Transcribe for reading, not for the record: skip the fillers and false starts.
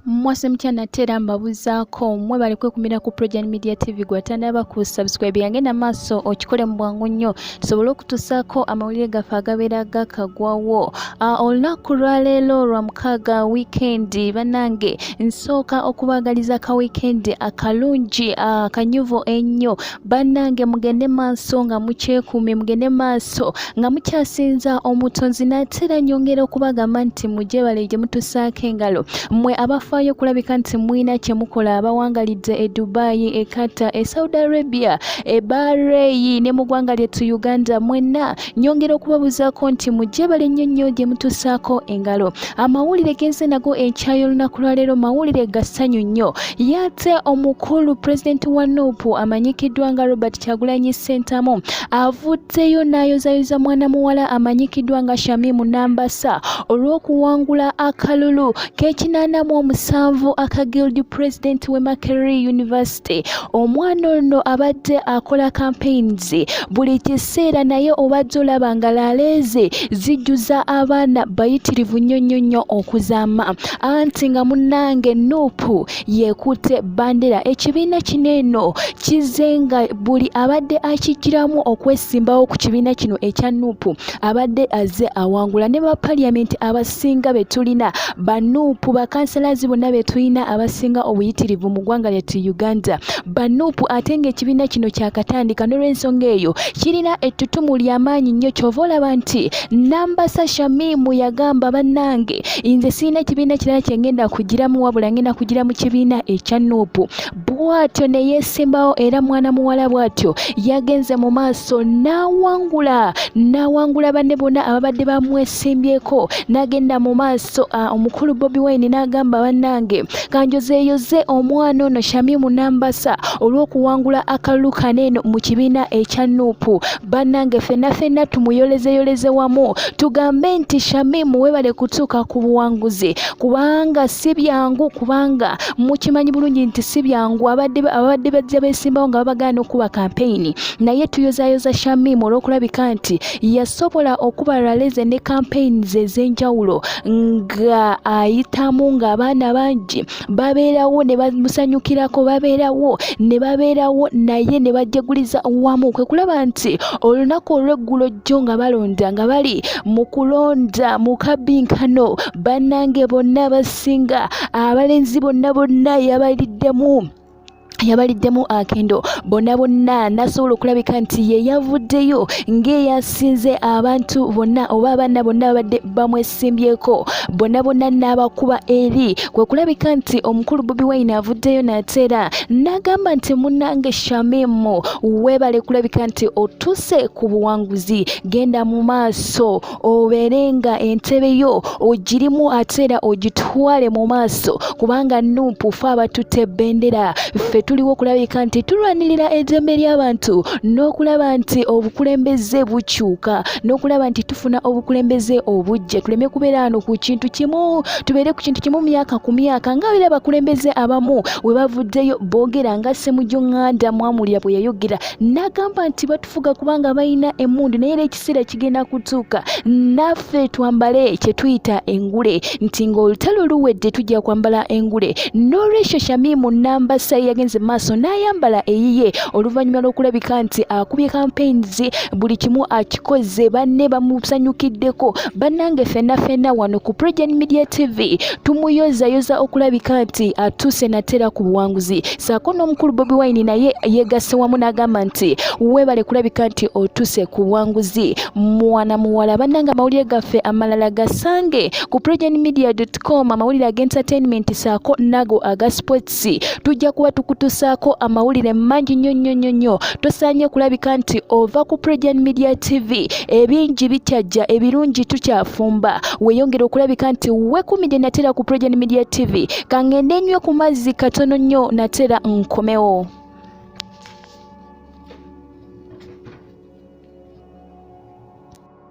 Mwase mtya natera mbabuzaako mwe bali kwekumira ku Provisional Media TV gwatandaba ku subscribe yange n'amaaso okikole mu bwangu nnyo tusobole okutusaako amawulire gaffe agabeera gakagwawo. Olunaku lwaleero lwa mukaaga weekend bannange nsooka okubaagaliza ka weekend akalungi akanyuvu ennyo bannange mugende maaso nga mukyekuumye mugende maaso nga mukyasinza omutonzi natera nyongera okubagamba nti mujebale gye mutusaako engalo mwe abafayo kulabika nti mwina kyemukola abawangalidde e Dubai, e Qatar, e Saudi Arabia, e Bahrain ne mu ggwanga lyettu Uganda mwenna nyongera okubabuzaako nti mujebale nnyo gye mutusaako engalo. Amawulire genze nago enkyayo olunaku lwaleero mawulire gassanyu nnyo. Yate omukulu President wa NUP amanyikiddwa nga Robert Kyagulanyi Ssentamu avuddeyo n'ayozayoza mwana muwala amanyikiddwa nga Shamim Nambassa olw'okuwangula akalulu k'ekinaanamu aka Guild President we Makerere University. Omwana ono abadde akola campaigns buli kiseera naye obadde olaba nga laleeze zijjuza abaana bayitirivu nnyo okuzaama anti nga munnange NUP yeekutte bandera. Ekibiina kineeno kizenga buli abadde akijjiramu okwesimbawo ku kibiina kino ekya NUP abadde azze awangula ne ba parliament abasinga betulina ba NUP bakansalazi bonna betulina abasinga obuyitirivu mu ggwanga lyettu Uganda ba NUP ate ng'ekibiina kino kyakatandika n'olw'ensonga eyo kirina ettutumu ly'amaanyi nnyo kyova olaba nti Nambassa Shamim yagamba bannange nze sirina kibiina kirala kye ngenda kugiramu wabula ngenda kugira mu kibiina ekya NUP. Bw'atyo ne yeesimbawo era mwana muwala bw'atyo yagenze mu maaso n'awangula banne bonna ababadde bamwesimbyeko n'agenda mu maaso omukulu Bobi Wine n'agamba bannange kanjozeeyoze omwana ono Shamim Nambassa olw'okuwangula akalulu kaneeno mu kibiina ekya NUP. Bannange ffenna tumuyolezeyoleze wamu tugambe nti Shamim weebale kutuuka ku buwanguzi kubanga si byangu, kubanga mukimanyi bulungi nti si byangu abadde bajja beesimbawo nga babagaana okuba kampeyini naye tuyozayoza Shamim olw'okulabika nti yasobola okuba raleze ne kampeyini ze ez'enjawulo nga ayitamu ng'abaana bangi babeerawo ne bamusanyukirako babeerawo naye ne bajeguliza wamu kwe kulaba nti olunaku olw'eggulo jjo nga balonda nga bali mu kulonda mu kabinkano bannange bonna basinga abalenzi bonna yabaliddemu akendo bonna nasobola okulabika nti ye yavuddeyo ng'eyasinze abantu bonna oba abaana bonna babadde bamwesimbyeko bonna n'abakuba eri kwe kulabika nti omukulu Bobi Wine avuddeyo n'ateera n'agamba nti munnange Shamim weebale kulabika nti otuuse ku buwanguzi genda mu maaso obeere nga entebe yo ogirimu ateera ogitwale mu maaso kubanga NUP fe abatutte ebendera ffe tuliwo okulabika nti tulwanirira eddembe ly'abantu n'okulaba nti obukulembeze bukyuka n'okulaba nti tufuna obukulembeze obujja tuleme kubeera wano ku kintu kimu tubeere ku kintu kimu myaka ku myaka nga bera abakulembeze abamu we bavuddeyo boogera nga Ssemujjo Nganda Mwamulira bwe yayogera n'agamba nti batufuga kubanga balina emmundu naye era ekiseera kigenda kutuuka naffe twambale kye tuyita engule nti ng'olutalo luwedde tujja kwambala engule. N'olwekyo Shamim Nambassa yagenze maaso n'ayambala eyiye oluvannyuma lw'okulabika nti akubye campaigns buli kimu akikoze banne bamusanyukiddeko. Bannange ffenna wano ku Provisional Media TV tumuyozayoza okulabika nti atuuse nateera ku buwanguzi saako n'omukulu Bobi Wine naye yeegasse wamu n'agamba nti weebale kulabika nti otuuse ku buwanguzi mwana muwala. Bannange amawulire gaffe amalala gasange ku provisionalmedia.com amawulire ag'entertainment saako nago aga sports tujja kuba tukutusaako amawulire mangi nnyo tosaanye kulabika nti ova ku Provisional Media TV ebingi bikyajja ebirungi tukyafumba weeyongera okulabika nti wekumidde nateera ku Provisional Media TV kangende nnyo ku mazzi katono nnyo nateera nkomewo.